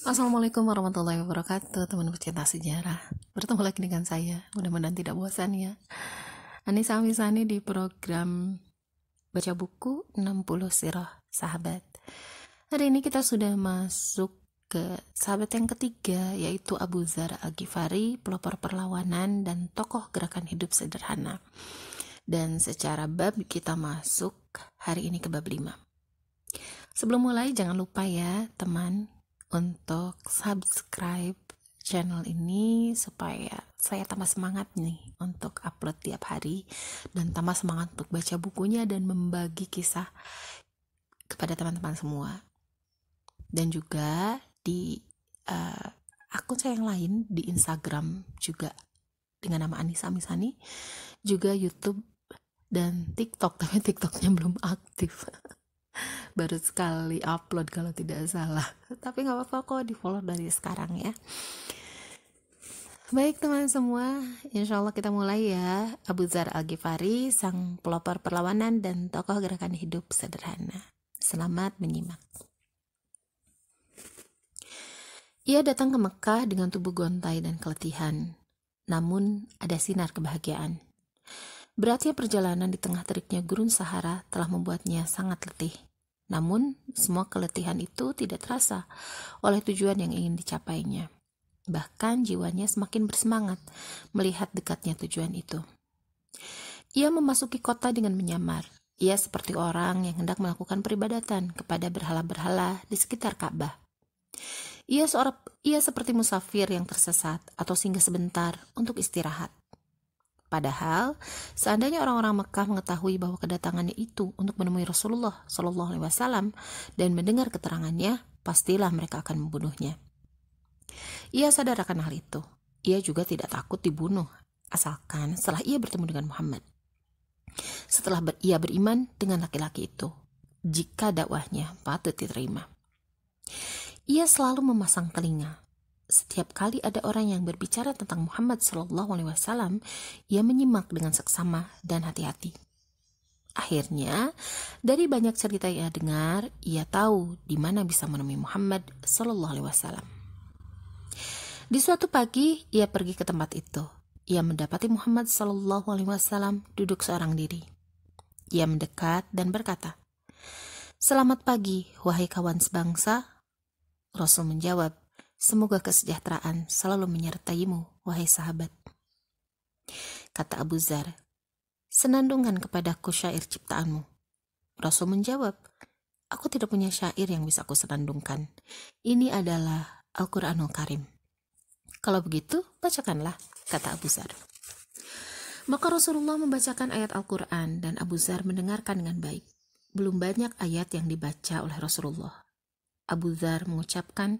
Assalamualaikum warahmatullahi wabarakatuh, teman pecinta sejarah. Bertemu lagi dengan saya, mudah-mudahan tidak bosan ya. Anissa Amisani di program Baca Buku 60 Sirah Sahabat. Hari ini kita sudah masuk ke sahabat yang ketiga, yaitu Abu Dzar Al-Ghifari, pelopor perlawanan dan tokoh gerakan hidup sederhana. Dan secara bab kita masuk hari ini ke bab 5. Sebelum mulai jangan lupa ya teman untuk subscribe channel ini supaya saya tambah semangat nih untuk upload tiap hari dan tambah semangat untuk baca bukunya dan membagi kisah kepada teman-teman semua. Dan juga di akun saya yang lain di Instagram juga dengan nama Anissa Amisani, juga YouTube dan TikTok, tapi TikToknya belum aktif. Baru sekali upload kalau tidak salah, tapi nggak apa-apa kok, di follow dari sekarang ya. Baik teman semua, insya Allah kita mulai ya. Abu Dzar Al-Ghifari, sang pelopor perlawanan dan tokoh gerakan hidup sederhana. Selamat menyimak. Ia datang ke Mekah dengan tubuh gontai dan keletihan, namun ada sinar kebahagiaan. Beratnya perjalanan di tengah teriknya gurun Sahara telah membuatnya sangat letih. Namun, semua keletihan itu tidak terasa oleh tujuan yang ingin dicapainya. Bahkan jiwanya semakin bersemangat melihat dekatnya tujuan itu. Ia memasuki kota dengan menyamar. Ia seperti orang yang hendak melakukan peribadatan kepada berhala-berhala di sekitar Ka'bah. Ia seperti musafir yang tersesat atau singgah sebentar untuk istirahat. Padahal, seandainya orang-orang Mekah mengetahui bahwa kedatangannya itu untuk menemui Rasulullah Shallallahu Alaihi Wasallam dan mendengar keterangannya, pastilah mereka akan membunuhnya. Ia sadar akan hal itu. Ia juga tidak takut dibunuh, asalkan setelah ia bertemu dengan Muhammad. Setelah ia beriman dengan laki-laki itu, jika dakwahnya patut diterima. Ia selalu memasang telinga. Setiap kali ada orang yang berbicara tentang Muhammad Shallallahu Alaihi Wasallam, ia menyimak dengan seksama dan hati-hati. Akhirnya, dari banyak cerita yang ia dengar, ia tahu di mana bisa menemui Muhammad Shallallahu Alaihi Wasallam. Di suatu pagi, ia pergi ke tempat itu. Ia mendapati Muhammad Shallallahu Alaihi Wasallam duduk seorang diri. Ia mendekat dan berkata, "Selamat pagi, wahai kawan sebangsa." Rasul menjawab, "Semoga kesejahteraan selalu menyertaimu, wahai sahabat." Kata Abu Dzar, "Senandungkan kepadaku syair ciptaanmu." Rasul menjawab, "Aku tidak punya syair yang bisa aku senandungkan. Ini adalah Al-Quranul Karim." "Kalau begitu, bacakanlah," kata Abu Dzar. Maka Rasulullah membacakan ayat Al-Quran dan Abu Dzar mendengarkan dengan baik. Belum banyak ayat yang dibaca oleh Rasulullah. Abu Dzar mengucapkan,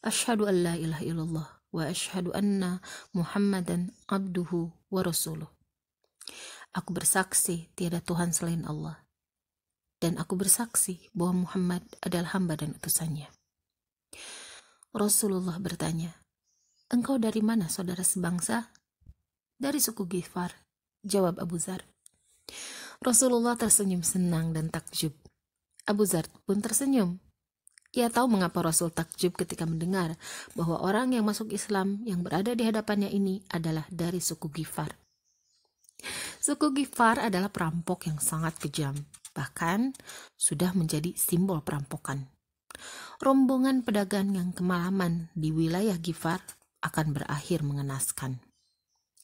"Asyhadu an la ilaha illallah wa asyhadu anna Muhammadan abduhu wa rasuluh." Aku bersaksi tiada Tuhan selain Allah. Dan aku bersaksi bahwa Muhammad adalah hamba dan utusannya. Rasulullah bertanya, "Engkau dari mana, saudara sebangsa?" "Dari suku Ghifar," jawab Abu Dzar. Rasulullah tersenyum senang dan takjub. Abu Dzar pun tersenyum. Ia tahu mengapa Rasul takjub ketika mendengar bahwa orang yang masuk Islam yang berada di hadapannya ini adalah dari suku Ghifar. Suku Ghifar adalah perampok yang sangat kejam, bahkan sudah menjadi simbol perampokan. Rombongan pedagang yang kemalaman di wilayah Ghifar akan berakhir mengenaskan.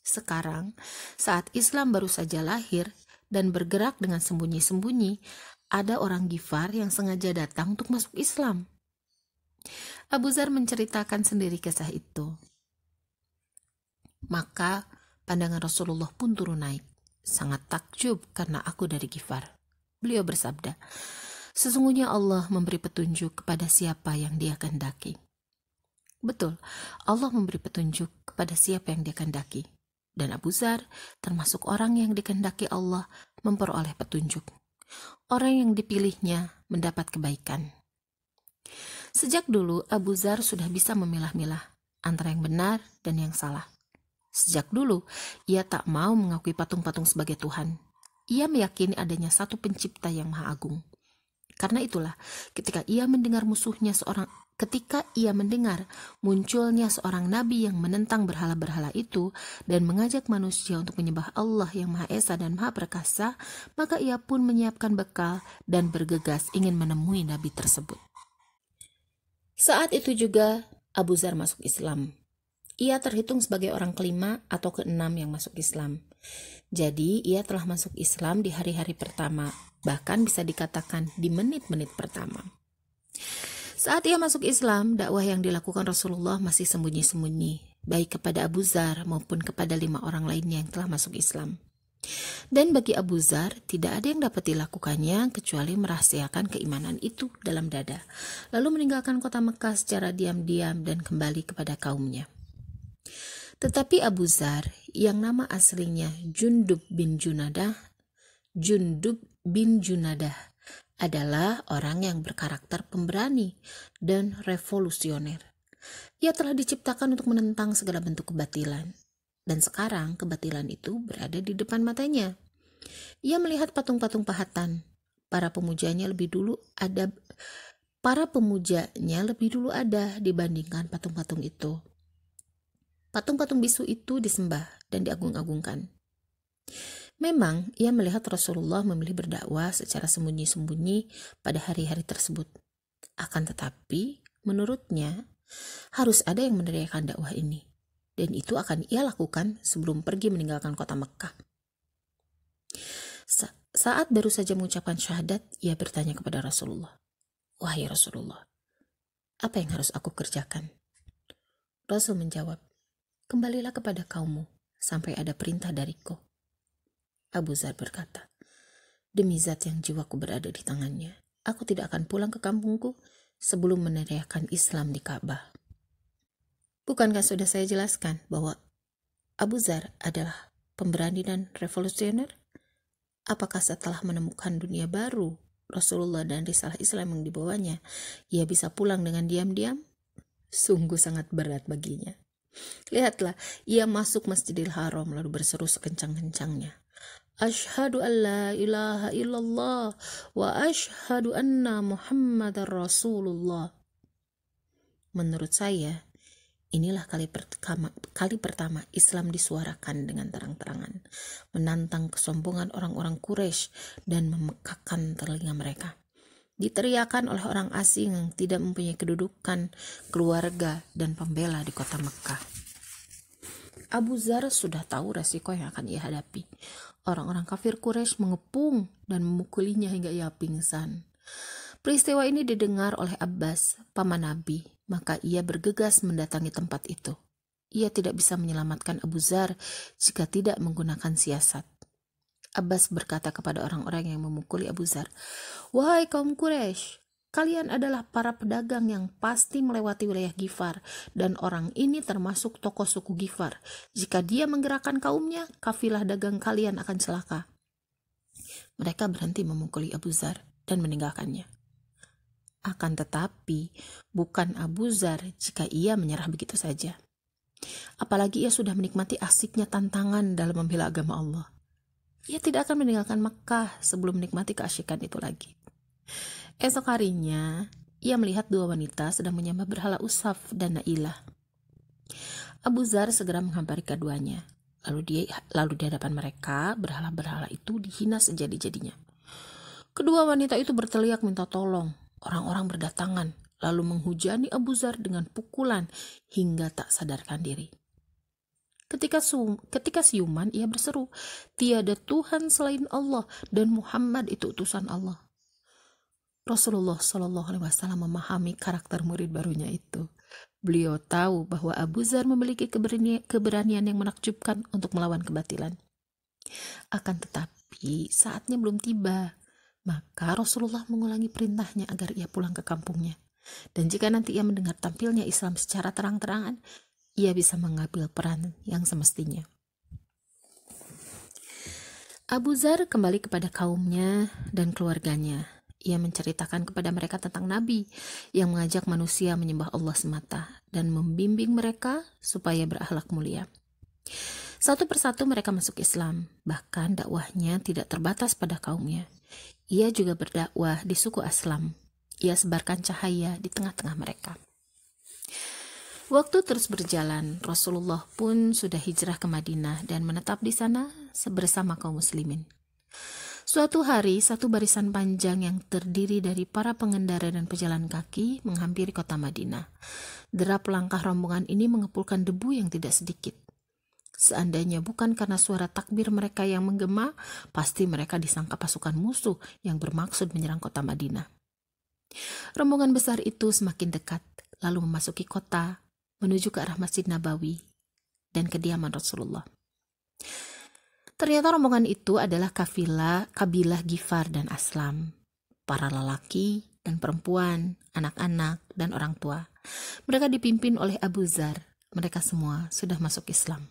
Sekarang, saat Islam baru saja lahir dan bergerak dengan sembunyi-sembunyi, ada orang Ghifar yang sengaja datang untuk masuk Islam. Abu Dzar menceritakan sendiri kisah itu. Maka pandangan Rasulullah pun turun naik. Sangat takjub karena aku dari Ghifar. Beliau bersabda, "Sesungguhnya Allah memberi petunjuk kepada siapa yang Dia kehendaki." Betul, Allah memberi petunjuk kepada siapa yang Dia kehendaki. Dan Abu Dzar termasuk orang yang dikehendaki Allah memperoleh petunjuk. Orang yang dipilihnya mendapat kebaikan. Sejak dulu Abu Dzar sudah bisa memilah-milah antara yang benar dan yang salah. Sejak dulu ia tak mau mengakui patung-patung sebagai Tuhan. Ia meyakini adanya satu pencipta yang maha agung. Karena itulah ketika ia mendengar musuhnya seorang Ketika ia mendengar munculnya seorang nabi yang menentang berhala-berhala itu dan mengajak manusia untuk menyembah Allah yang Maha Esa dan Maha Perkasa, maka ia pun menyiapkan bekal dan bergegas ingin menemui nabi tersebut. Saat itu juga Abu Dzar masuk Islam. Ia terhitung sebagai orang kelima atau keenam yang masuk Islam. Jadi ia telah masuk Islam di hari-hari pertama, bahkan bisa dikatakan di menit-menit pertama. Saat ia masuk Islam, dakwah yang dilakukan Rasulullah masih sembunyi-sembunyi, baik kepada Abu Dzar maupun kepada 5 orang lainnya yang telah masuk Islam. Dan bagi Abu Dzar, tidak ada yang dapat dilakukannya kecuali merahasiakan keimanan itu dalam dada, lalu meninggalkan kota Mekah secara diam-diam dan kembali kepada kaumnya. Tetapi Abu Dzar, yang nama aslinya Jundub bin Junadah, adalah orang yang berkarakter pemberani dan revolusioner. Ia telah diciptakan untuk menentang segala bentuk kebatilan. Dan sekarang kebatilan itu berada di depan matanya. Ia melihat patung-patung pahatan. Para pemujanya lebih dulu ada dibandingkan patung-patung itu. Patung-patung bisu itu disembah dan diagung-agungkan. Memang ia melihat Rasulullah memilih berdakwah secara sembunyi-sembunyi pada hari-hari tersebut. Akan tetapi, menurutnya, harus ada yang meneriakan dakwah ini. Dan itu akan ia lakukan sebelum pergi meninggalkan kota Mekah. Saat baru saja mengucapkan syahadat, ia bertanya kepada Rasulullah, "Wahai Rasulullah, apa yang harus aku kerjakan?" Rasul menjawab, "Kembalilah kepada kaummu sampai ada perintah dariku." Abu Dzar berkata, "Demi zat yang jiwaku berada di tangannya, aku tidak akan pulang ke kampungku sebelum meneriakkan Islam di Ka'bah." Bukankah sudah saya jelaskan bahwa Abu Dzar adalah pemberani dan revolusioner? Apakah setelah menemukan dunia baru, Rasulullah dan risalah Islam yang dibawanya, ia bisa pulang dengan diam-diam? Sungguh sangat berat baginya. Lihatlah, ia masuk Masjidil Haram lalu berseru sekencang-kencangnya, "Asyhadu an la ilaha illallah wa asyhadu anna Muhammadar Rasulullah." Menurut saya, inilah kali pertama Islam disuarakan dengan terang-terangan, menantang kesombongan orang-orang Quraisy dan memekakkan telinga mereka. Diteriakan oleh orang asing yang tidak mempunyai kedudukan, keluarga, dan pembela di kota Mekah. Abu Dzar sudah tahu resiko yang akan ia hadapi. Orang-orang kafir Quraisy mengepung dan memukulinya hingga ia pingsan. Peristiwa ini didengar oleh Abbas, paman Nabi, maka ia bergegas mendatangi tempat itu. Ia tidak bisa menyelamatkan Abu Dzar jika tidak menggunakan siasat. Abbas berkata kepada orang-orang yang memukuli Abu Dzar, "Wahai kaum Quraisy, kalian adalah para pedagang yang pasti melewati wilayah Ghifar, dan orang ini termasuk tokoh suku Ghifar. Jika dia menggerakkan kaumnya, kafilah dagang kalian akan celaka." Mereka berhenti memukuli Abu Dzar dan meninggalkannya. Akan tetapi, bukan Abu Dzar jika ia menyerah begitu saja. Apalagi ia sudah menikmati asiknya tantangan dalam membela agama Allah. Ia tidak akan meninggalkan Mekah sebelum menikmati keasyikan itu lagi. Esok harinya, ia melihat 2 wanita sedang menyembah berhala Usaf dan Nailah. Abu Dzar segera menghampiri keduanya. Lalu di hadapan mereka, berhala-berhala itu dihina sejadi-jadinya. Kedua wanita itu berteriak minta tolong. Orang-orang berdatangan, lalu menghujani Abu Dzar dengan pukulan hingga tak sadarkan diri. Ketika siuman, ia berseru, "Tiada Tuhan selain Allah dan Muhammad itu utusan Allah." Rasulullah SAW memahami karakter murid barunya itu. Beliau tahu bahwa Abu Dzar memiliki keberanian yang menakjubkan untuk melawan kebatilan. Akan tetapi saatnya belum tiba. Maka Rasulullah mengulangi perintahnya agar ia pulang ke kampungnya. Dan jika nanti ia mendengar tampilnya Islam secara terang-terangan, ia bisa mengambil peran yang semestinya. Abu Dzar kembali kepada kaumnya dan keluarganya. Ia menceritakan kepada mereka tentang Nabi yang mengajak manusia menyembah Allah semata dan membimbing mereka supaya berakhlak mulia. Satu persatu mereka masuk Islam, bahkan dakwahnya tidak terbatas pada kaumnya. Ia juga berdakwah di suku Aslam. Ia sebarkan cahaya di tengah-tengah mereka. Waktu terus berjalan, Rasulullah pun sudah hijrah ke Madinah dan menetap di sana bersama kaum muslimin. Suatu hari, satu barisan panjang yang terdiri dari para pengendara dan pejalan kaki menghampiri kota Madinah. Derap langkah rombongan ini mengepulkan debu yang tidak sedikit. Seandainya bukan karena suara takbir mereka yang menggema, pasti mereka disangka pasukan musuh yang bermaksud menyerang kota Madinah. Rombongan besar itu semakin dekat, lalu memasuki kota, menuju ke arah Masjid Nabawi dan kediaman Rasulullah. Ternyata rombongan itu adalah kabilah Ghifar dan Aslam, para lelaki dan perempuan, anak-anak dan orang tua. Mereka dipimpin oleh Abu Dzar. Mereka semua sudah masuk Islam.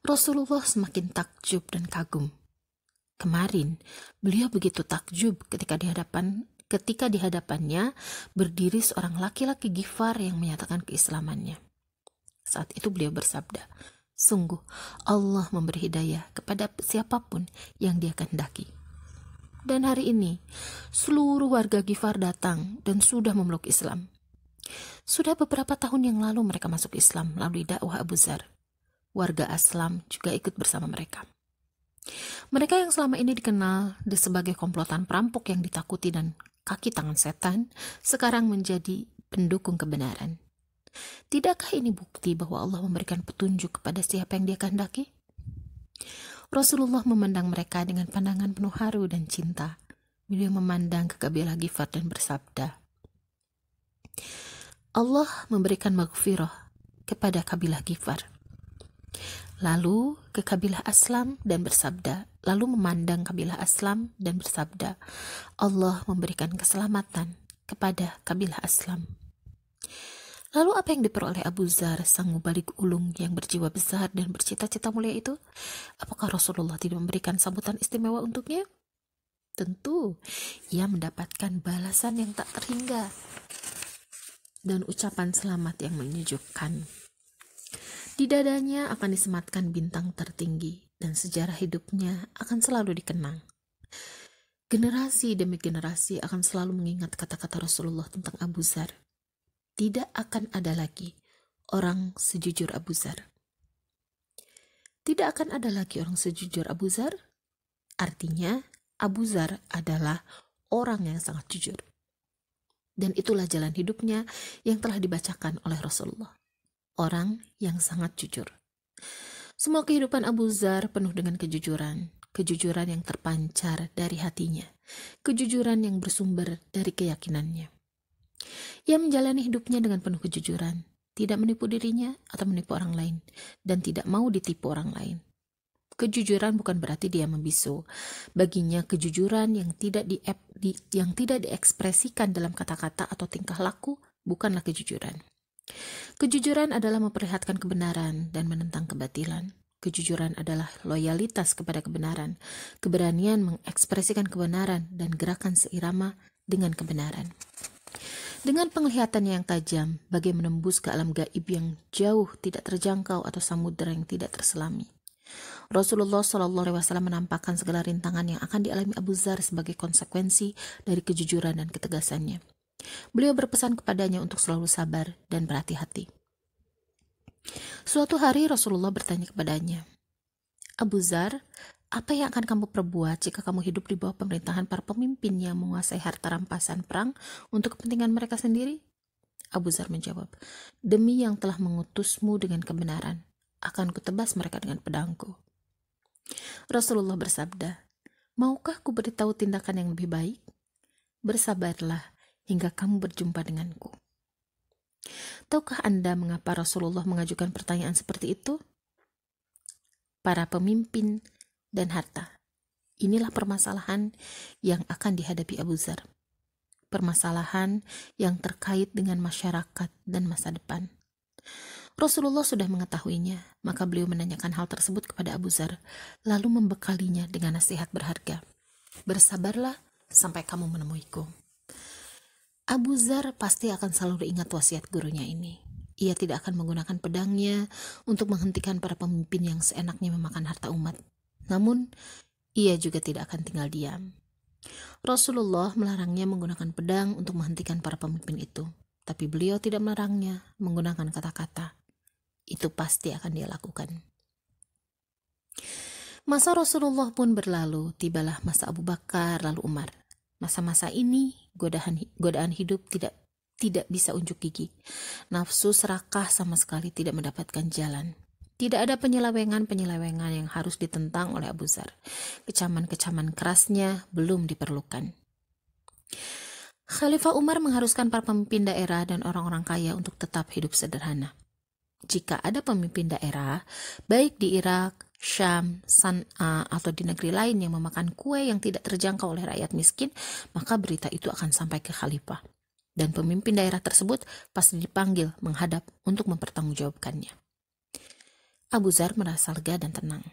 Rasulullah semakin takjub dan kagum. Kemarin beliau begitu takjub ketika di hadapannya berdiri seorang laki-laki Ghifar yang menyatakan keislamannya. Saat itu beliau bersabda, "Sungguh Allah memberi hidayah kepada siapapun yang Dia kehendaki." Dan hari ini seluruh warga Ghifar datang dan sudah memeluk Islam. Sudah beberapa tahun yang lalu mereka masuk Islam melalui dakwah Abu Dzar. Warga Aslam juga ikut bersama mereka. Mereka yang selama ini dikenal sebagai komplotan perampok yang ditakuti dan kaki tangan setan, sekarang menjadi pendukung kebenaran. Tidakkah ini bukti bahwa Allah memberikan petunjuk kepada siapa yang Dia kehendaki? Rasulullah memandang mereka dengan pandangan penuh haru dan cinta. Beliau memandang ke kabilah Ghifar dan bersabda, Allah memberikan maghfirah kepada kabilah Ghifar. Lalu ke kabilah Aslam dan bersabda, lalu memandang kabilah Aslam dan bersabda, Allah memberikan keselamatan kepada kabilah Aslam. Lalu apa yang diperoleh Abu Dzar, sang mubalik ulung yang berjiwa besar dan bercita-cita mulia itu? Apakah Rasulullah tidak memberikan sambutan istimewa untuknya? Tentu, ia mendapatkan balasan yang tak terhingga dan ucapan selamat yang menyejukkan. Di dadanya akan disematkan bintang tertinggi dan sejarah hidupnya akan selalu dikenang. Generasi demi generasi akan selalu mengingat kata-kata Rasulullah tentang Abu Dzar. Tidak akan ada lagi orang sejujur Abu Dzar. Tidak akan ada lagi orang sejujur Abu Dzar. Artinya Abu Dzar adalah orang yang sangat jujur. Dan itulah jalan hidupnya yang telah dibacakan oleh Rasulullah. Orang yang sangat jujur. Semua kehidupan Abu Dzar penuh dengan kejujuran. Kejujuran yang terpancar dari hatinya. Kejujuran yang bersumber dari keyakinannya. Ia menjalani hidupnya dengan penuh kejujuran. Tidak menipu dirinya atau menipu orang lain. Dan tidak mau ditipu orang lain. Kejujuran bukan berarti dia membisu. Baginya kejujuran yang tidak diekspresikan dalam kata-kata atau tingkah laku bukanlah kejujuran. Kejujuran adalah memperlihatkan kebenaran dan menentang kebatilan. Kejujuran adalah loyalitas kepada kebenaran, keberanian mengekspresikan kebenaran dan gerakan seirama dengan kebenaran. Dengan penglihatan yang tajam, bagai menembus ke alam gaib yang jauh tidak terjangkau atau samudera yang tidak terselami. Rasulullah SAW menampakkan segala rintangan yang akan dialami Abu Dzar sebagai konsekuensi dari kejujuran dan ketegasannya. Beliau berpesan kepadanya untuk selalu sabar dan berhati-hati. Suatu hari Rasulullah bertanya kepadanya, Abu Dzar, apa yang akan kamu perbuat jika kamu hidup di bawah pemerintahan para pemimpin yang menguasai harta rampasan perang untuk kepentingan mereka sendiri? Abu Dzar menjawab, demi yang telah mengutusmu dengan kebenaran, akan kutebas mereka dengan pedangku. Rasulullah bersabda, maukah ku beritahu tindakan yang lebih baik? Bersabarlah hingga kamu berjumpa denganku. Tahukah Anda mengapa Rasulullah mengajukan pertanyaan seperti itu? Para pemimpin dan harta. Inilah permasalahan yang akan dihadapi Abu Dzar. Permasalahan yang terkait dengan masyarakat dan masa depan. Rasulullah sudah mengetahuinya, maka beliau menanyakan hal tersebut kepada Abu Dzar, lalu membekalinya dengan nasihat berharga. Bersabarlah sampai kamu menemuiku. Abu Dzar pasti akan selalu ingat wasiat gurunya ini. Ia tidak akan menggunakan pedangnya untuk menghentikan para pemimpin yang seenaknya memakan harta umat. Namun, ia juga tidak akan tinggal diam. Rasulullah melarangnya menggunakan pedang untuk menghentikan para pemimpin itu. tapi beliau tidak melarangnya menggunakan kata-kata. Itu pasti akan dia lakukan. Masa Rasulullah pun berlalu, tibalah masa Abu Bakar lalu Umar. Masa-masa ini godaan hidup tidak bisa unjuk gigi. Nafsu serakah sama sekali tidak mendapatkan jalan. Tidak ada penyelewengan yang harus ditentang oleh Abu Dzar. Kecaman-kecaman kerasnya belum diperlukan. Khalifah Umar mengharuskan para pemimpin daerah dan orang-orang kaya untuk tetap hidup sederhana. Jika ada pemimpin daerah, baik di Irak, Syam, San'a, atau di negeri lain yang memakan kue yang tidak terjangkau oleh rakyat miskin, maka berita itu akan sampai ke khalifah. Dan pemimpin daerah tersebut pasti dipanggil menghadap untuk mempertanggungjawabkannya. Abu Dzar merasa lega dan tenang,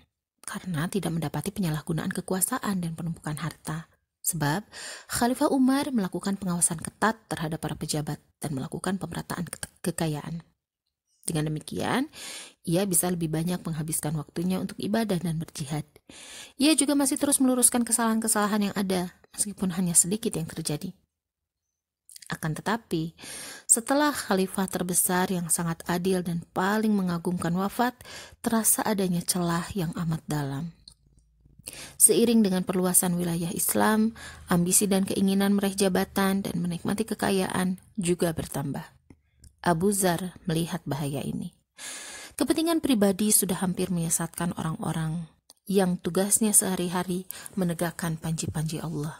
karena tidak mendapati penyalahgunaan kekuasaan dan penumpukan harta. Sebab Khalifah Umar melakukan pengawasan ketat terhadap para pejabat dan melakukan pemerataan kekayaan. Dengan demikian, ia bisa lebih banyak menghabiskan waktunya untuk ibadah dan berjihad. Ia juga masih terus meluruskan kesalahan-kesalahan yang ada, meskipun hanya sedikit yang terjadi. Akan tetapi, setelah khalifah terbesar yang sangat adil dan paling mengagumkan wafat, terasa adanya celah yang amat dalam. Seiring dengan perluasan wilayah Islam, ambisi dan keinginan meraih jabatan dan menikmati kekayaan juga bertambah. Abu Dzar melihat bahaya ini. Kepentingan pribadi sudah hampir menyesatkan orang-orang yang tugasnya sehari-hari menegakkan panji-panji Allah.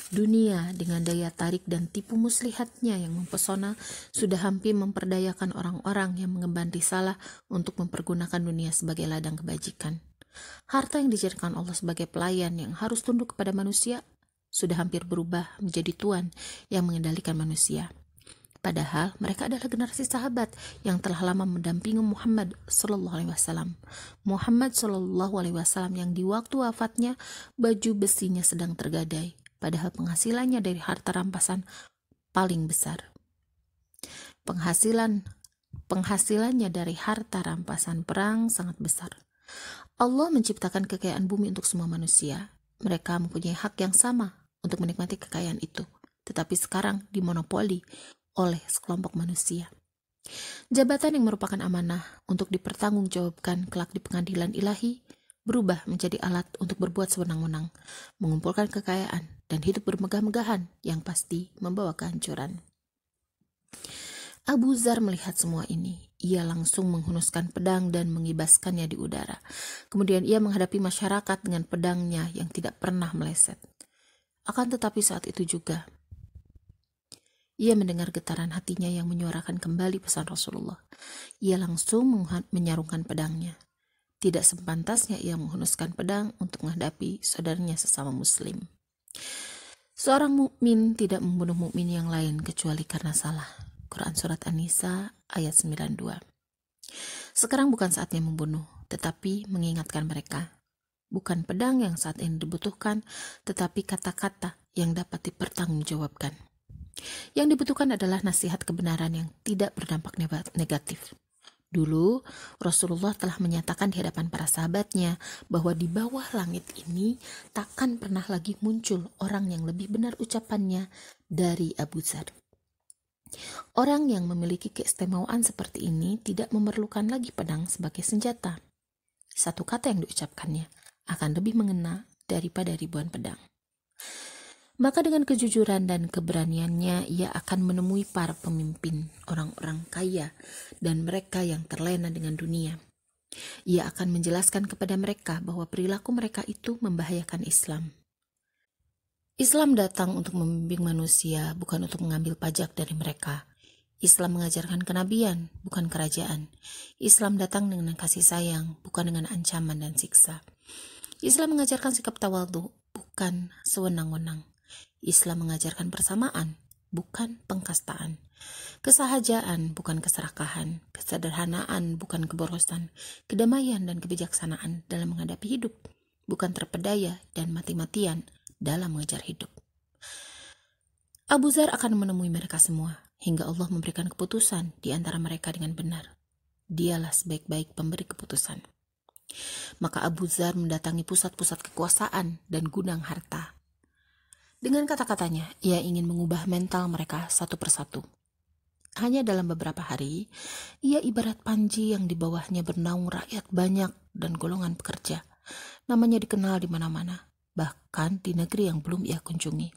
Dunia dengan daya tarik dan tipu muslihatnya yang mempesona sudah hampir memperdayakan orang-orang yang mengemban risalah untuk mempergunakan dunia sebagai ladang kebajikan. Harta yang dijadikan Allah sebagai pelayan yang harus tunduk kepada manusia sudah hampir berubah menjadi tuan yang mengendalikan manusia. Padahal mereka adalah generasi sahabat yang telah lama mendampingi Muhammad Sallallahu Alaihi Wasallam. Muhammad Sallallahu Alaihi Wasallam yang di waktu wafatnya baju besinya sedang tergadai, padahal penghasilannya dari harta rampasan paling besar. Penghasilannya dari harta rampasan perang sangat besar. Allah menciptakan kekayaan bumi untuk semua manusia. Mereka mempunyai hak yang sama untuk menikmati kekayaan itu, tetapi sekarang dimonopoli oleh sekelompok manusia. Jabatan yang merupakan amanah untuk dipertanggungjawabkan kelak di pengadilan ilahi berubah menjadi alat untuk berbuat sewenang-wenang, mengumpulkan kekayaan dan hidup bermegah-megahan yang pasti membawa kehancuran. Abu Dzar melihat semua ini. Ia langsung menghunuskan pedang dan mengibaskannya di udara. Kemudian ia menghadapi masyarakat dengan pedangnya yang tidak pernah meleset. Akan tetapi saat itu juga ia mendengar getaran hatinya yang menyuarakan kembali pesan Rasulullah. Ia langsung menyarungkan pedangnya. Tidak sepantasnya ia menghunuskan pedang untuk menghadapi saudaranya sesama muslim. Seorang mukmin tidak membunuh mukmin yang lain kecuali karena salah. Quran Surat An-Nisa ayat 92. Sekarang bukan saatnya membunuh, tetapi mengingatkan mereka. Bukan pedang yang saat ini dibutuhkan, tetapi kata-kata yang dapat dipertanggungjawabkan. Yang dibutuhkan adalah nasihat kebenaran yang tidak berdampak negatif. Dulu, Rasulullah telah menyatakan di hadapan para sahabatnya bahwa di bawah langit ini takkan pernah lagi muncul orang yang lebih benar ucapannya dari Abu Dzar. Orang yang memiliki keistimewaan seperti ini tidak memerlukan lagi pedang sebagai senjata. Satu kata yang diucapkannya akan lebih mengena daripada ribuan pedang. Maka dengan kejujuran dan keberaniannya ia akan menemui para pemimpin, orang-orang kaya, dan mereka yang terlena dengan dunia. Ia akan menjelaskan kepada mereka bahwa perilaku mereka itu membahayakan Islam. Islam datang untuk membimbing manusia, bukan untuk mengambil pajak dari mereka. Islam mengajarkan kenabian, bukan kerajaan. Islam datang dengan kasih sayang, bukan dengan ancaman dan siksa. Islam mengajarkan sikap tawadhu, bukan sewenang-wenang. Islam mengajarkan persamaan, bukan pengkastaan. Kesahajaan, bukan keserakahan. Kesederhanaan, bukan keborosan. Kedamaian dan kebijaksanaan dalam menghadapi hidup, bukan terpedaya dan mati-matian dalam mengejar hidup. Abu Dzar akan menemui mereka semua, hingga Allah memberikan keputusan di antara mereka dengan benar. Dialah sebaik-baik pemberi keputusan. Maka Abu Dzar mendatangi pusat-pusat kekuasaan dan gudang harta. Dengan kata-katanya, ia ingin mengubah mental mereka satu persatu. Hanya dalam beberapa hari, ia ibarat panji yang di bawahnya bernaung rakyat banyak dan golongan pekerja. Namanya dikenal di mana-mana, bahkan di negeri yang belum ia kunjungi.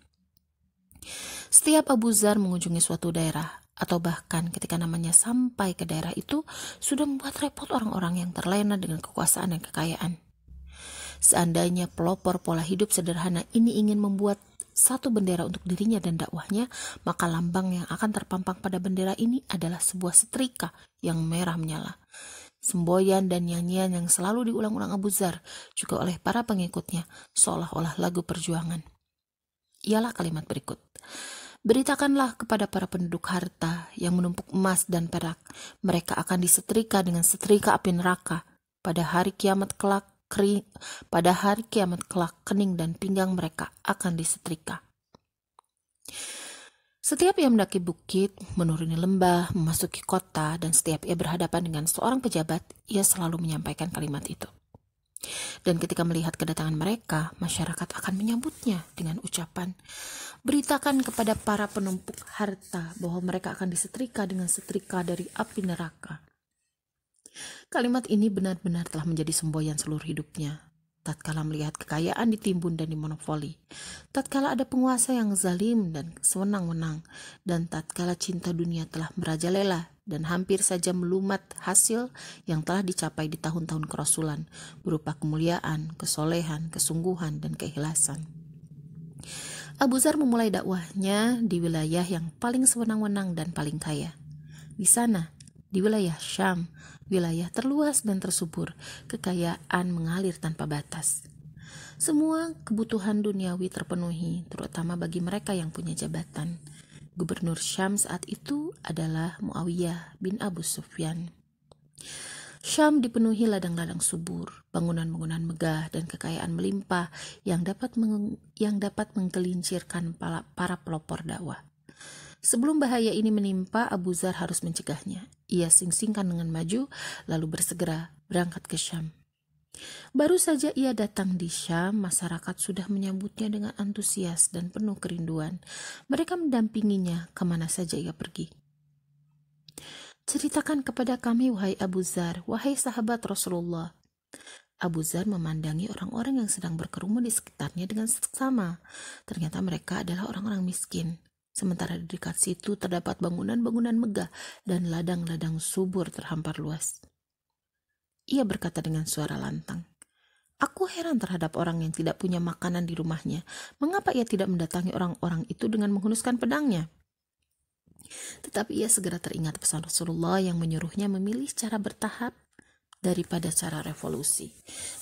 Setiap Abu Zar mengunjungi suatu daerah, atau bahkan ketika namanya sampai ke daerah itu, sudah membuat repot orang-orang yang terlena dengan kekuasaan dan kekayaan. Seandainya pelopor pola hidup sederhana ini ingin membuat satu bendera untuk dirinya dan dakwahnya, maka lambang yang akan terpampang pada bendera ini adalah sebuah setrika yang merah menyala. Semboyan dan nyanyian yang selalu diulang-ulang Abu Zar juga oleh para pengikutnya seolah-olah lagu perjuangan. Ialah kalimat berikut. Beritakanlah kepada para penduduk harta yang menumpuk emas dan perak, mereka akan disetrika dengan setrika api neraka. Pada hari kiamat kelak kening dan pinggang mereka akan disetrika. Setiap ia mendaki bukit, menuruni lembah, memasuki kota, dan setiap ia berhadapan dengan seorang pejabat, ia selalu menyampaikan kalimat itu. Dan ketika melihat kedatangan mereka, masyarakat akan menyambutnya dengan ucapan, beritakan kepada para penumpuk harta bahwa mereka akan disetrika dengan setrika dari api neraka. Kalimat ini benar-benar telah menjadi semboyan seluruh hidupnya. Tatkala melihat kekayaan ditimbun dan dimonopoli, tatkala ada penguasa yang zalim dan sewenang-wenang, dan tatkala cinta dunia telah merajalela dan hampir saja melumat hasil yang telah dicapai di tahun-tahun kerasulan, berupa kemuliaan, kesolehan, kesungguhan, dan keikhlasan. Abu Zar memulai dakwahnya di wilayah yang paling sewenang-wenang dan paling kaya. Di sana, di wilayah Syam, wilayah terluas dan tersubur, kekayaan mengalir tanpa batas. Semua kebutuhan duniawi terpenuhi, terutama bagi mereka yang punya jabatan. Gubernur Syam saat itu adalah Muawiyah bin Abu Sufyan. Syam dipenuhi ladang-ladang subur, bangunan-bangunan megah, dan kekayaan melimpah yang dapat menggelincirkan para pelopor dakwah. Sebelum bahaya ini menimpa, Abu Zar harus mencegahnya. Ia sing-singkan dengan maju, lalu bersegera berangkat ke Syam. Baru saja ia datang di Syam, masyarakat sudah menyambutnya dengan antusias dan penuh kerinduan. Mereka mendampinginya kemana saja ia pergi. Ceritakan kepada kami, wahai Abu Zar, wahai sahabat Rasulullah. Abu Zar memandangi orang-orang yang sedang berkerumun di sekitarnya dengan seksama. Ternyata mereka adalah orang-orang miskin. Sementara di dekat situ terdapat bangunan-bangunan megah dan ladang-ladang subur terhampar luas. Ia berkata dengan suara lantang, "Aku heran terhadap orang yang tidak punya makanan di rumahnya. Mengapa ia tidak mendatangi orang-orang itu dengan menghunuskan pedangnya?" Tetapi ia segera teringat pesan Rasulullah yang menyuruhnya memilih cara bertahap daripada cara revolusi,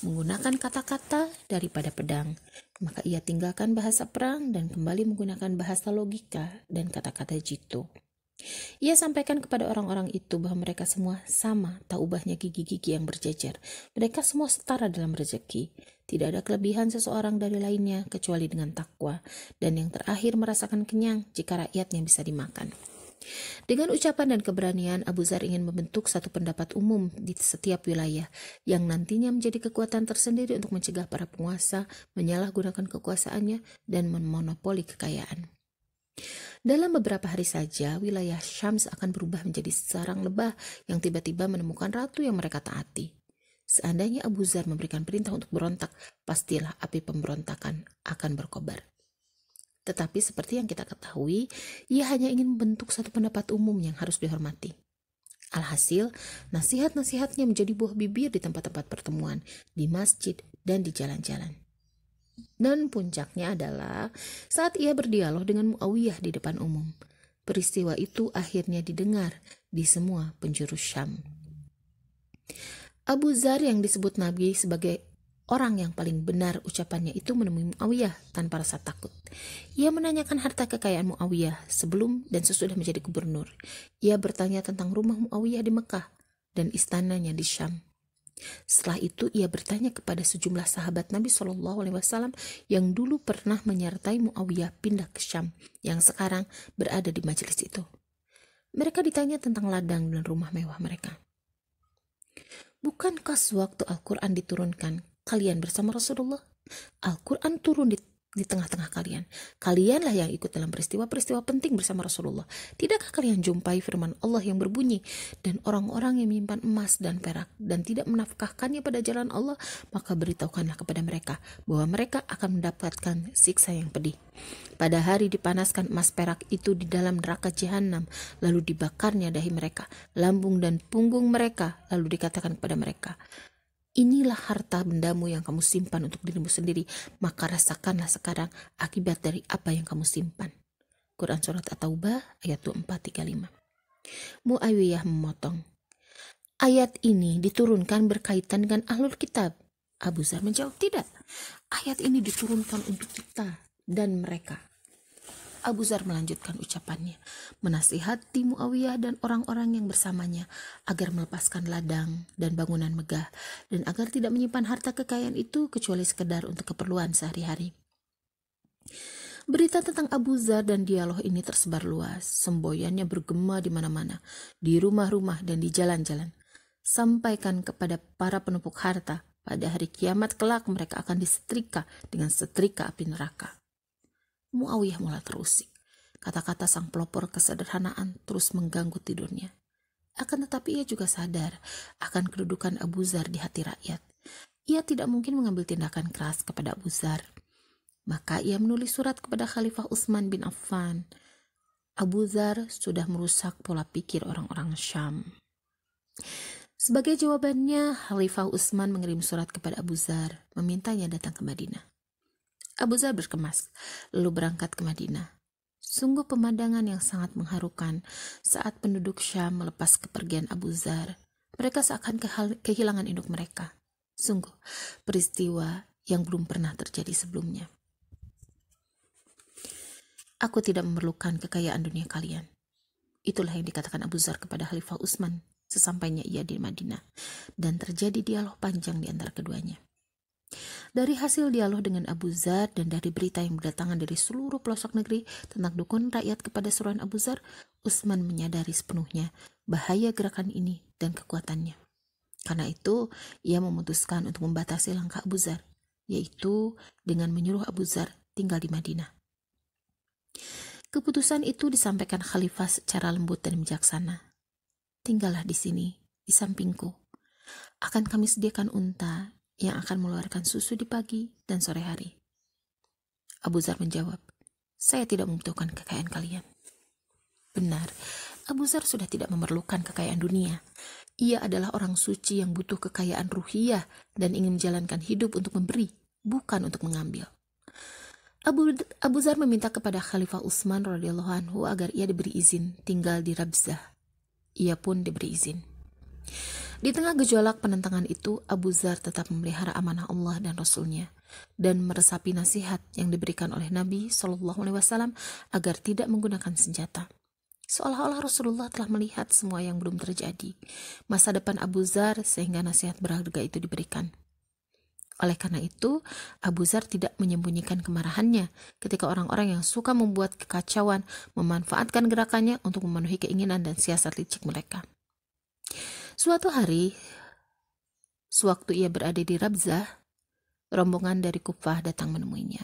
menggunakan kata-kata daripada pedang. Maka ia tinggalkan bahasa perang dan kembali menggunakan bahasa logika dan kata-kata jitu. Ia sampaikan kepada orang-orang itu bahwa mereka semua sama, tak ubahnya gigi-gigi yang berjejer. Mereka semua setara dalam rezeki. Tidak ada kelebihan seseorang dari lainnya kecuali dengan takwa, dan yang terakhir merasakan kenyang jika rakyatnya bisa dimakan. Dengan ucapan dan keberanian, Abu Zar ingin membentuk satu pendapat umum di setiap wilayah yang nantinya menjadi kekuatan tersendiri untuk mencegah para penguasa menyalahgunakan kekuasaannya dan memonopoli kekayaan. Dalam beberapa hari saja, wilayah Syams akan berubah menjadi sarang lebah yang tiba-tiba menemukan ratu yang mereka taati. Seandainya Abu Zar memberikan perintah untuk berontak, pastilah api pemberontakan akan berkobar. Tetapi seperti yang kita ketahui, ia hanya ingin membentuk satu pendapat umum yang harus dihormati. Alhasil, nasihat-nasihatnya menjadi buah bibir di tempat-tempat pertemuan, di masjid, dan di jalan-jalan. Dan puncaknya adalah saat ia berdialog dengan Muawiyah di depan umum. Peristiwa itu akhirnya didengar di semua penjuru Syam. Abu Zar yang disebut Nabi sebagai orang yang paling benar ucapannya itu menemui Muawiyah tanpa rasa takut. Ia menanyakan harta kekayaan Muawiyah sebelum dan sesudah menjadi gubernur. Ia bertanya tentang rumah Muawiyah di Mekah dan istananya di Syam. Setelah itu ia bertanya kepada sejumlah sahabat Nabi SAW yang dulu pernah menyertai Muawiyah pindah ke Syam, yang sekarang berada di majelis itu. Mereka ditanya tentang ladang dan rumah mewah mereka. Bukankah sewaktu Al-Quran diturunkan, kalian bersama Rasulullah? Al-Quran turun di di tengah-tengah kalian. Kalianlah yang ikut dalam peristiwa-peristiwa penting bersama Rasulullah. Tidakkah kalian jumpai firman Allah yang berbunyi, dan orang-orang yang menyimpan emas dan perak dan tidak menafkahkannya pada jalan Allah, maka beritahukanlah kepada mereka bahwa mereka akan mendapatkan siksa yang pedih. Pada hari dipanaskan emas perak itu di dalam neraka jahanam, lalu dibakarnya dahi mereka, lambung dan punggung mereka, lalu dikatakan kepada mereka, inilah harta bendamu yang kamu simpan untuk dirimu sendiri, maka rasakanlah sekarang akibat dari apa yang kamu simpan. Quran Surat At-Taubah ayat 24-35. Muawiyah memotong, ayat ini diturunkan berkaitan dengan ahlul kitab. Abu Dzar menjawab, tidak, ayat ini diturunkan untuk kita dan mereka. Abu Dzar melanjutkan ucapannya, menasihati Muawiyah dan orang-orang yang bersamanya agar melepaskan ladang dan bangunan megah, dan agar tidak menyimpan harta kekayaan itu kecuali sekedar untuk keperluan sehari-hari. Berita tentang Abu Dzar dan dialog ini tersebar luas, semboyannya bergema di mana-mana, di rumah-rumah dan di jalan-jalan. Sampaikan kepada para penumpuk harta, pada hari kiamat kelak mereka akan disetrika dengan setrika api neraka. Muawiyah mulai terusik. Kata-kata sang pelopor kesederhanaan terus mengganggu tidurnya. Akan tetapi ia juga sadar akan kedudukan Abu Dzar di hati rakyat. Ia tidak mungkin mengambil tindakan keras kepada Abu Dzar. Maka ia menulis surat kepada Khalifah Utsman bin Affan. Abu Dzar sudah merusak pola pikir orang-orang Syam. Sebagai jawabannya, Khalifah Utsman mengirim surat kepada Abu Dzar, memintanya datang ke Madinah. Abu Dzar berkemas, lalu berangkat ke Madinah. Sungguh pemandangan yang sangat mengharukan saat penduduk Syam melepas kepergian Abu Dzar. Mereka seakan kehilangan induk mereka. Sungguh peristiwa yang belum pernah terjadi sebelumnya. Aku tidak memerlukan kekayaan dunia kalian. Itulah yang dikatakan Abu Dzar kepada Khalifah Utsman sesampainya ia di Madinah, dan terjadi dialog panjang di antara keduanya. Dari hasil dialog dengan Abu Dzar dan dari berita yang berdatangan dari seluruh pelosok negeri tentang dukungan rakyat kepada seruan Abu Dzar, Utsman menyadari sepenuhnya bahaya gerakan ini dan kekuatannya. Karena itu, ia memutuskan untuk membatasi langkah Abu Dzar, yaitu dengan menyuruh Abu Dzar tinggal di Madinah. Keputusan itu disampaikan Khalifah secara lembut dan bijaksana. Tinggallah di sini, di sampingku. Akan kami sediakan unta yang akan mengeluarkan susu di pagi dan sore hari. Abu Dzar menjawab, saya tidak membutuhkan kekayaan kalian. Benar, Abu Dzar sudah tidak memerlukan kekayaan dunia. Ia adalah orang suci yang butuh kekayaan ruhiyah dan ingin menjalankan hidup untuk memberi, bukan untuk mengambil. Abu Dzar meminta kepada Khalifah Utsman radhiyallahu anhu agar ia diberi izin tinggal di Rabzah. Ia pun diberi izin. Di tengah gejolak penentangan itu, Abu Dzar tetap memelihara amanah Allah dan Rasul-Nya dan meresapi nasihat yang diberikan oleh Nabi SAW agar tidak menggunakan senjata. Seolah-olah Rasulullah telah melihat semua yang belum terjadi, masa depan Abu Dzar, sehingga nasihat berharga itu diberikan. Oleh karena itu, Abu Dzar tidak menyembunyikan kemarahannya ketika orang-orang yang suka membuat kekacauan memanfaatkan gerakannya untuk memenuhi keinginan dan siasat licik mereka. Suatu hari, sewaktu ia berada di Rabzah, rombongan dari Kufah datang menemuinya.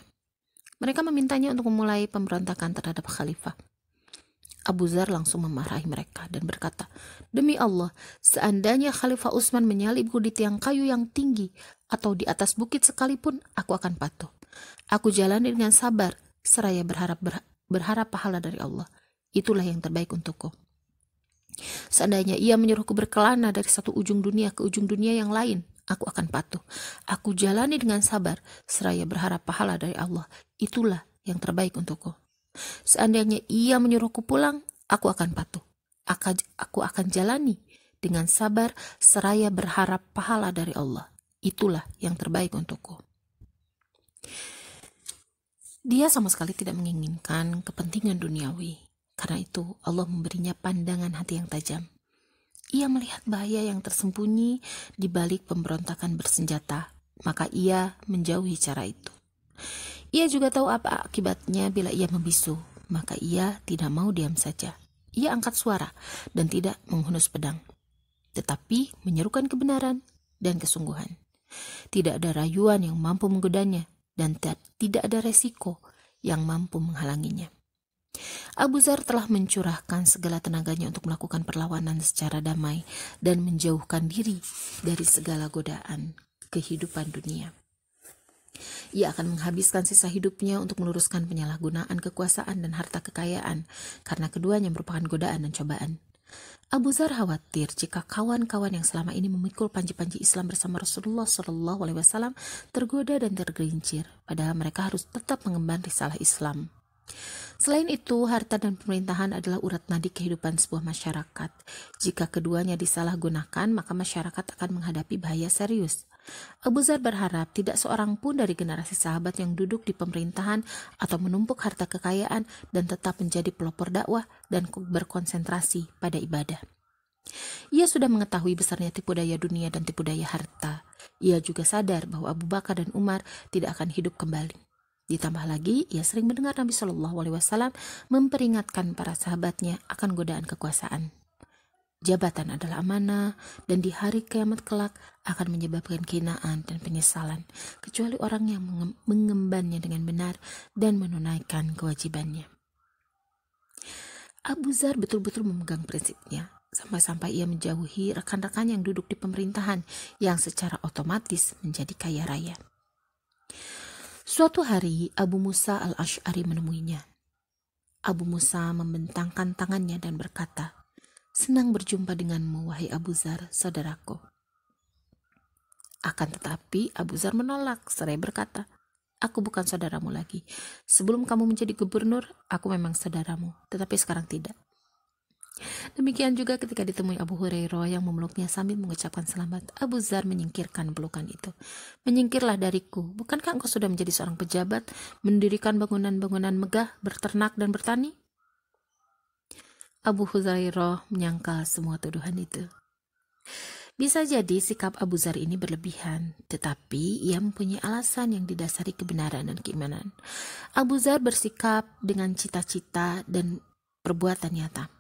Mereka memintanya untuk memulai pemberontakan terhadap khalifah. Abu Dzar langsung memarahi mereka dan berkata, demi Allah, seandainya Khalifah Utsman menyalibku di tiang kayu yang tinggi atau di atas bukit sekalipun, aku akan patuh. Aku jalani dengan sabar, seraya berharap pahala dari Allah. Itulah yang terbaik untukku. Seandainya ia menyuruhku berkelana dari satu ujung dunia ke ujung dunia yang lain, aku akan patuh. Aku jalani dengan sabar, seraya berharap pahala dari Allah. Itulah yang terbaik untukku. Seandainya ia menyuruhku pulang, aku akan patuh. Aku akan jalani dengan sabar, seraya berharap pahala dari Allah. Itulah yang terbaik untukku. Dia sama sekali tidak menginginkan kepentingan duniawi. Karena itu Allah memberinya pandangan hati yang tajam. Ia melihat bahaya yang tersembunyi di balik pemberontakan bersenjata, maka ia menjauhi cara itu. Ia juga tahu apa akibatnya bila ia membisu, maka ia tidak mau diam saja. Ia angkat suara dan tidak menghunus pedang, tetapi menyerukan kebenaran dan kesungguhan. Tidak ada rayuan yang mampu menggodanya. dan tidak ada resiko yang mampu menghalanginya. Abu Zar telah mencurahkan segala tenaganya untuk melakukan perlawanan secara damai dan menjauhkan diri dari segala godaan kehidupan dunia. Ia akan menghabiskan sisa hidupnya untuk meluruskan penyalahgunaan kekuasaan dan harta kekayaan, karena keduanya merupakan godaan dan cobaan. Abu Zar khawatir jika kawan-kawan yang selama ini memikul panji-panji Islam bersama Rasulullah SAW tergoda dan tergelincir, padahal mereka harus tetap mengemban risalah Islam. Selain itu, harta dan pemerintahan adalah urat nadi kehidupan sebuah masyarakat. Jika keduanya disalahgunakan, maka masyarakat akan menghadapi bahaya serius. Abu Zar berharap tidak seorang pun dari generasi sahabat yang duduk di pemerintahan atau menumpuk harta kekayaan dan tetap menjadi pelopor dakwah dan berkonsentrasi pada ibadah. Ia sudah mengetahui besarnya tipu daya dunia dan tipu daya harta. Ia juga sadar bahwa Abu Bakar dan Umar tidak akan hidup kembali. Ditambah lagi, ia sering mendengar Nabi Shallallahu Alaihi Wasallam memperingatkan para sahabatnya akan godaan kekuasaan. Jabatan adalah amanah, dan di hari kiamat kelak akan menyebabkan kehinaan dan penyesalan, kecuali orang yang mengembannya dengan benar dan menunaikan kewajibannya. Abu Zar betul-betul memegang prinsipnya, sampai-sampai ia menjauhi rekan-rekan yang duduk di pemerintahan yang secara otomatis menjadi kaya raya. Suatu hari, Abu Musa al-Ash'ari menemuinya. Abu Musa membentangkan tangannya dan berkata, "Senang berjumpa denganmu, wahai Abu Zar, saudaraku." Akan tetapi, Abu Zar menolak, seraya berkata, "Aku bukan saudaramu lagi. Sebelum kamu menjadi gubernur, aku memang saudaramu, tetapi sekarang tidak." Demikian juga ketika ditemui Abu Hurairah yang memeluknya sambil mengucapkan selamat, Abu Zar menyingkirkan pelukan itu. "Menyingkirlah dariku, bukankah engkau sudah menjadi seorang pejabat, mendirikan bangunan-bangunan megah, berternak dan bertani?" Abu Hurairah menyangkal semua tuduhan itu. Bisa jadi sikap Abu Zar ini berlebihan, tetapi ia mempunyai alasan yang didasari kebenaran dan keimanan. Abu Zar bersikap dengan cita-cita dan perbuatan nyata,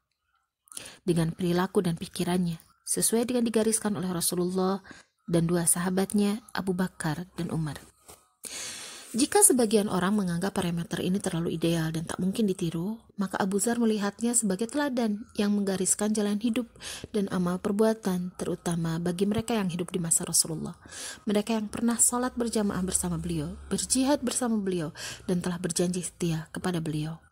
dengan perilaku dan pikirannya, sesuai dengan digariskan oleh Rasulullah dan dua sahabatnya, Abu Bakar dan Umar. Jika sebagian orang menganggap parameter ini terlalu ideal dan tak mungkin ditiru, maka Abu Zar melihatnya sebagai teladan yang menggariskan jalan hidup dan amal perbuatan, terutama bagi mereka yang hidup di masa Rasulullah. Mereka yang pernah sholat berjamaah bersama beliau, berjihad bersama beliau, dan telah berjanji setia kepada beliau.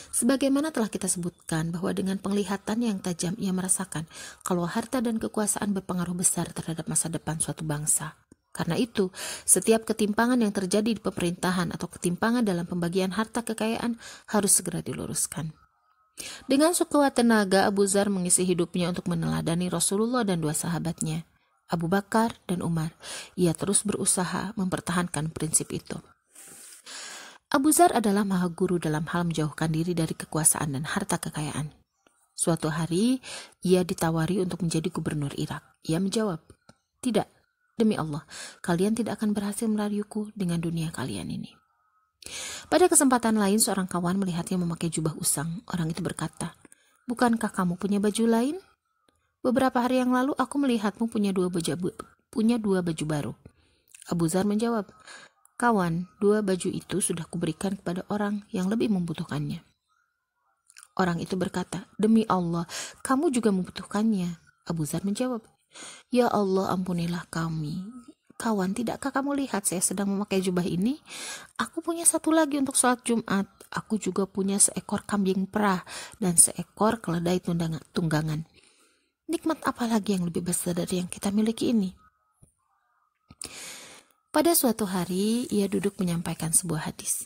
Sebagaimana telah kita sebutkan bahwa dengan penglihatan yang tajam ia merasakan kalau harta dan kekuasaan berpengaruh besar terhadap masa depan suatu bangsa. Karena itu, setiap ketimpangan yang terjadi di pemerintahan atau ketimpangan dalam pembagian harta kekayaan harus segera diluruskan. Dengan sekuat tenaga, Abu Zar mengisi hidupnya untuk meneladani Rasulullah dan dua sahabatnya, Abu Bakar dan Umar. Ia terus berusaha mempertahankan prinsip itu. Abu Zar adalah maha guru dalam hal menjauhkan diri dari kekuasaan dan harta kekayaan. Suatu hari, ia ditawari untuk menjadi gubernur Irak. Ia menjawab, "Tidak. Demi Allah, kalian tidak akan berhasil merayuku dengan dunia kalian ini." Pada kesempatan lain, seorang kawan melihatnya memakai jubah usang. Orang itu berkata, "Bukankah kamu punya baju lain? Beberapa hari yang lalu aku melihatmu punya dua baju baru." Abu Zar menjawab, "Kawan, dua baju itu sudah kuberikan kepada orang yang lebih membutuhkannya." Orang itu berkata, "Demi Allah, kamu juga membutuhkannya." Abu Zar menjawab, "Ya Allah, ampunilah kami. Kawan, tidakkah kamu lihat saya sedang memakai jubah ini? Aku punya satu lagi untuk sholat Jumat. Aku juga punya seekor kambing perah dan seekor keledai tunggangan. Nikmat apa lagi yang lebih besar dari yang kita miliki ini?" Pada suatu hari, ia duduk menyampaikan sebuah hadis.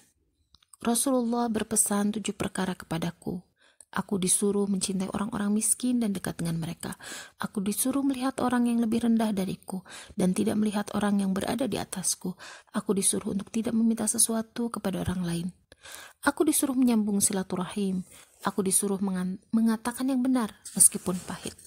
"Rasulullah berpesan 7 perkara kepadaku. Aku disuruh mencintai orang-orang miskin dan dekat dengan mereka. Aku disuruh melihat orang yang lebih rendah dariku dan tidak melihat orang yang berada di atasku. Aku disuruh untuk tidak meminta sesuatu kepada orang lain. Aku disuruh menyambung silaturahim. Aku disuruh mengatakan yang benar meskipun pahit.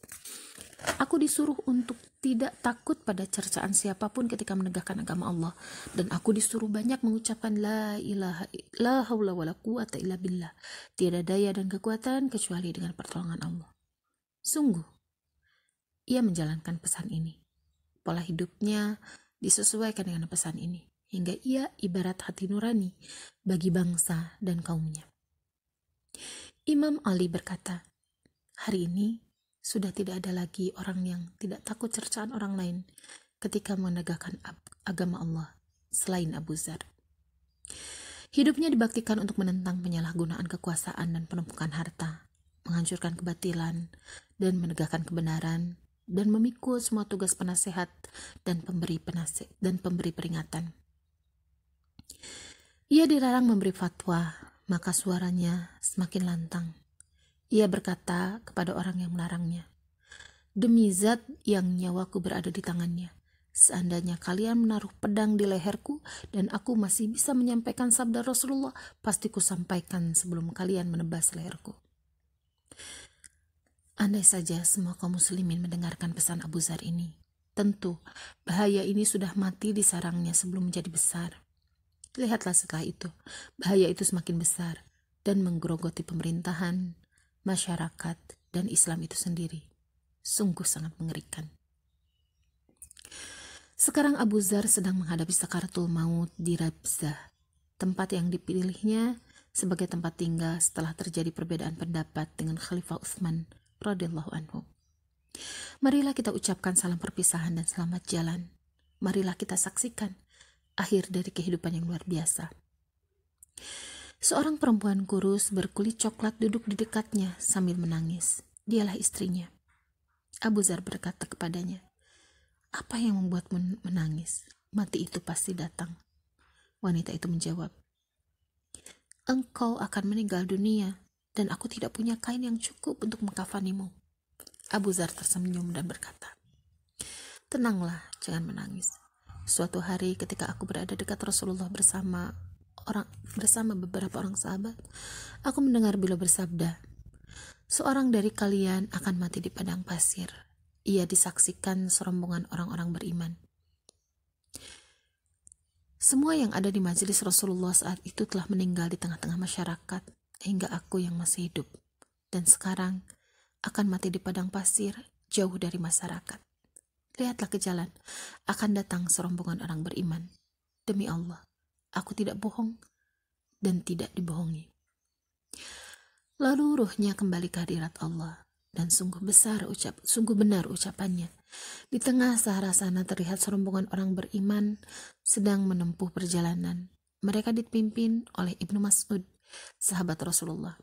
Aku disuruh untuk tidak takut pada cercaan siapapun ketika menegakkan agama Allah, dan aku disuruh banyak mengucapkan la ilaha la haula wala quwata illa billah. Tiada daya dan kekuatan kecuali dengan pertolongan Allah." Sungguh, ia menjalankan pesan ini. Pola hidupnya disesuaikan dengan pesan ini, hingga ia ibarat hati nurani bagi bangsa dan kaumnya. Imam Ali berkata, hari ini sudah tidak ada lagi orang yang tidak takut cercaan orang lain ketika menegakkan agama Allah selain Abu Dzar. Hidupnya dibaktikan untuk menentang penyalahgunaan kekuasaan dan penumpukan harta, menghancurkan kebatilan dan menegakkan kebenaran, dan memikul semua tugas penasehat dan pemberi peringatan. Ia dilarang memberi fatwa, maka suaranya semakin lantang. Ia berkata kepada orang yang melarangnya, demi zat yang nyawaku berada di tangannya, seandainya kalian menaruh pedang di leherku dan aku masih bisa menyampaikan sabda Rasulullah, pasti ku sampaikan sebelum kalian menebas leherku. Andai saja semua kaum muslimin mendengarkan pesan Abu Dzar ini, tentu bahaya ini sudah mati di sarangnya sebelum menjadi besar. Lihatlah setelah itu, bahaya itu semakin besar dan menggerogoti pemerintahan, masyarakat, dan Islam itu sendiri. Sungguh sangat mengerikan. Sekarang Abu Dzar sedang menghadapi sakaratul maut di Rabzah, tempat yang dipilihnya sebagai tempat tinggal setelah terjadi perbedaan pendapat dengan Khalifah Utsman radhiyallahu anhu. Marilah kita ucapkan salam perpisahan dan selamat jalan. Marilah kita saksikan akhir dari kehidupan yang luar biasa. Seorang perempuan kurus berkulit coklat duduk di dekatnya sambil menangis. Dialah istrinya. Abu Dzar berkata kepadanya, apa yang membuatmu menangis? Mati itu pasti datang. Wanita itu menjawab, engkau akan meninggal dunia dan aku tidak punya kain yang cukup untuk mengkafanimu. Abu Dzar tersenyum dan berkata, tenanglah, jangan menangis. Suatu hari ketika aku berada dekat Rasulullah bersama beberapa orang sahabat, aku mendengar beliau bersabda, seorang dari kalian akan mati di padang pasir. Ia disaksikan serombongan orang-orang beriman. Semua yang ada di majelis Rasulullah saat itu telah meninggal di tengah-tengah masyarakat, hingga aku yang masih hidup, dan sekarang akan mati di padang pasir jauh dari masyarakat. Lihatlah ke jalan, akan datang serombongan orang beriman. Demi Allah, aku tidak bohong dan tidak dibohongi. Lalu ruhnya kembali ke hadirat Allah, dan sungguh benar ucapannya. Di tengah sahara sana terlihat serombongan orang beriman sedang menempuh perjalanan. Mereka dipimpin oleh Ibnu Mas'ud, sahabat Rasulullah.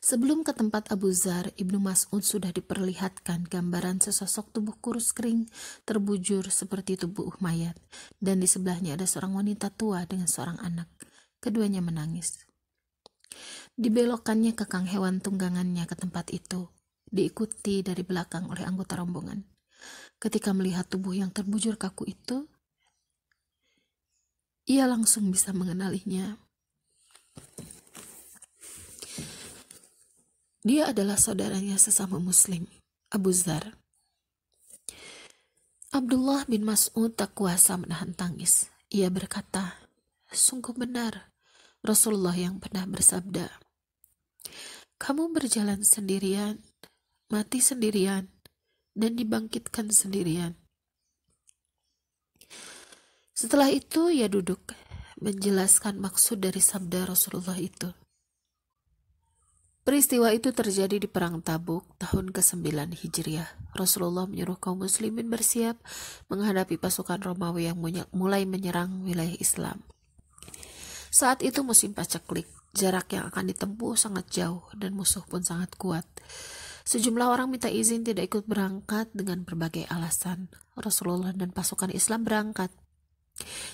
Sebelum ke tempat Abu Dzar, Ibnu Mas'ud sudah diperlihatkan gambaran sesosok tubuh kurus kering terbujur seperti tubuh mayat, dan di sebelahnya ada seorang wanita tua dengan seorang anak. Keduanya menangis. Dibelokkannya kekang hewan tunggangannya ke tempat itu, diikuti dari belakang oleh anggota rombongan. Ketika melihat tubuh yang terbujur kaku itu, ia langsung bisa mengenalinya. Dia adalah saudaranya sesama muslim, Abu Dzar. Abdullah bin Mas'ud tak kuasa menahan tangis. Ia berkata, sungguh benar Rasulullah yang pernah bersabda, kamu berjalan sendirian, mati sendirian, dan dibangkitkan sendirian. Setelah itu ia duduk menjelaskan maksud dari sabda Rasulullah itu. Peristiwa itu terjadi di Perang Tabuk tahun ke-9 Hijriah. Rasulullah menyuruh kaum muslimin bersiap menghadapi pasukan Romawi yang mulai menyerang wilayah Islam. Saat itu musim paceklik, jarak yang akan ditempuh sangat jauh dan musuh pun sangat kuat. Sejumlah orang minta izin tidak ikut berangkat dengan berbagai alasan. Rasulullah dan pasukan Islam berangkat.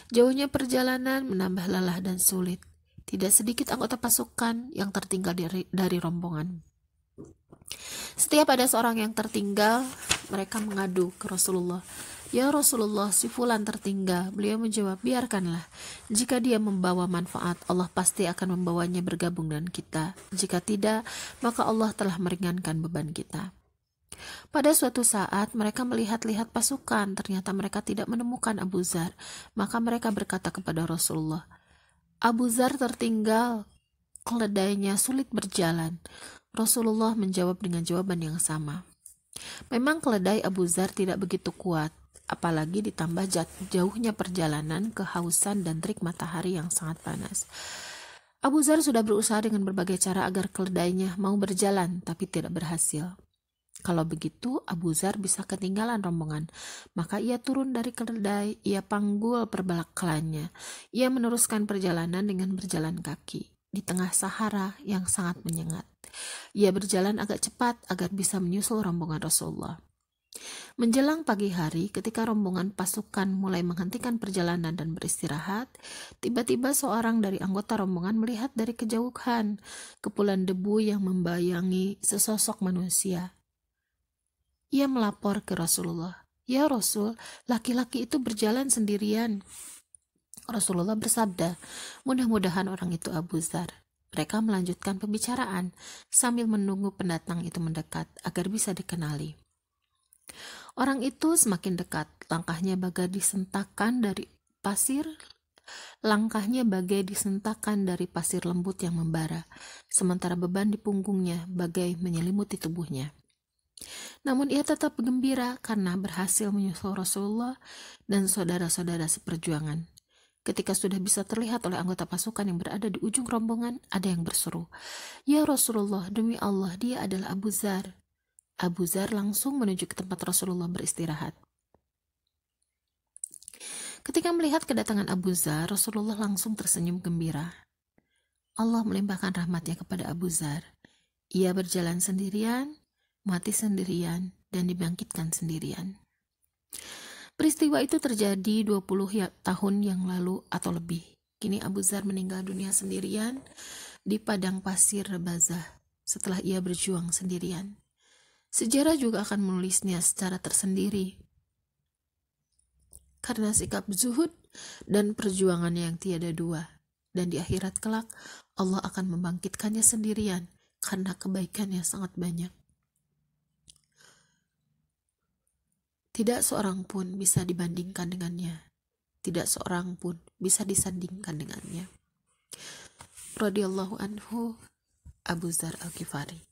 Jauhnya perjalanan menambah lelah dan sulit. Tidak sedikit anggota pasukan yang tertinggal dari rombongan. Setiap ada seorang yang tertinggal, mereka mengadu ke Rasulullah. Ya Rasulullah, si fulan tertinggal. Beliau menjawab, biarkanlah. Jika dia membawa manfaat, Allah pasti akan membawanya bergabung dengan kita. Jika tidak, maka Allah telah meringankan beban kita. Pada suatu saat mereka melihat-lihat pasukan. Ternyata mereka tidak menemukan Abu Dzar. Maka mereka berkata kepada Rasulullah, Abu Dzar tertinggal, keledainya sulit berjalan. Rasulullah menjawab dengan jawaban yang sama. Memang keledai Abu Dzar tidak begitu kuat, apalagi ditambah jauhnya perjalanan, kehausan, dan terik matahari yang sangat panas. Abu Dzar sudah berusaha dengan berbagai cara agar keledainya mau berjalan, tapi tidak berhasil. Kalau begitu, Abu Dzar bisa ketinggalan rombongan. Maka ia turun dari keledai, ia panggul perbekalannya. Ia meneruskan perjalanan dengan berjalan kaki di tengah Sahara yang sangat menyengat. Ia berjalan agak cepat agar bisa menyusul rombongan Rasulullah. Menjelang pagi hari, ketika rombongan pasukan mulai menghentikan perjalanan dan beristirahat, tiba-tiba seorang dari anggota rombongan melihat dari kejauhan kepulan debu yang membayangi sesosok manusia. Ia melapor ke Rasulullah, "Ya Rasul, laki-laki itu berjalan sendirian." Rasulullah bersabda, "Mudah-mudahan orang itu Abu Dzar." Mereka melanjutkan pembicaraan sambil menunggu pendatang itu mendekat agar bisa dikenali. Orang itu semakin dekat, langkahnya bagai disentakan dari pasir lembut yang membara, sementara beban di punggungnya bagai menyelimuti tubuhnya. Namun ia tetap gembira karena berhasil menyusul Rasulullah dan saudara-saudara seperjuangan. Ketika sudah bisa terlihat oleh anggota pasukan yang berada di ujung rombongan, ada yang berseru, "Ya Rasulullah, demi Allah, dia adalah Abu Dzar." Abu Dzar langsung menuju ke tempat Rasulullah beristirahat. Ketika melihat kedatangan Abu Dzar, Rasulullah langsung tersenyum gembira. Allah melimpahkan rahmatnya kepada Abu Dzar. Ia berjalan sendirian, mati sendirian, dan dibangkitkan sendirian. Peristiwa itu terjadi 20 tahun yang lalu atau lebih. Kini Abu Dzar meninggal dunia sendirian di padang pasir Rebazah setelah ia berjuang sendirian. Sejarah juga akan menulisnya secara tersendiri karena sikap zuhud dan perjuangannya yang tiada dua. Dan di akhirat kelak, Allah akan membangkitkannya sendirian karena kebaikannya sangat banyak. Tidak seorang pun bisa dibandingkan dengannya. Tidak seorang pun bisa disandingkan dengannya. Radhiyallahu anhu, Abu Dzar Al-Ghifari.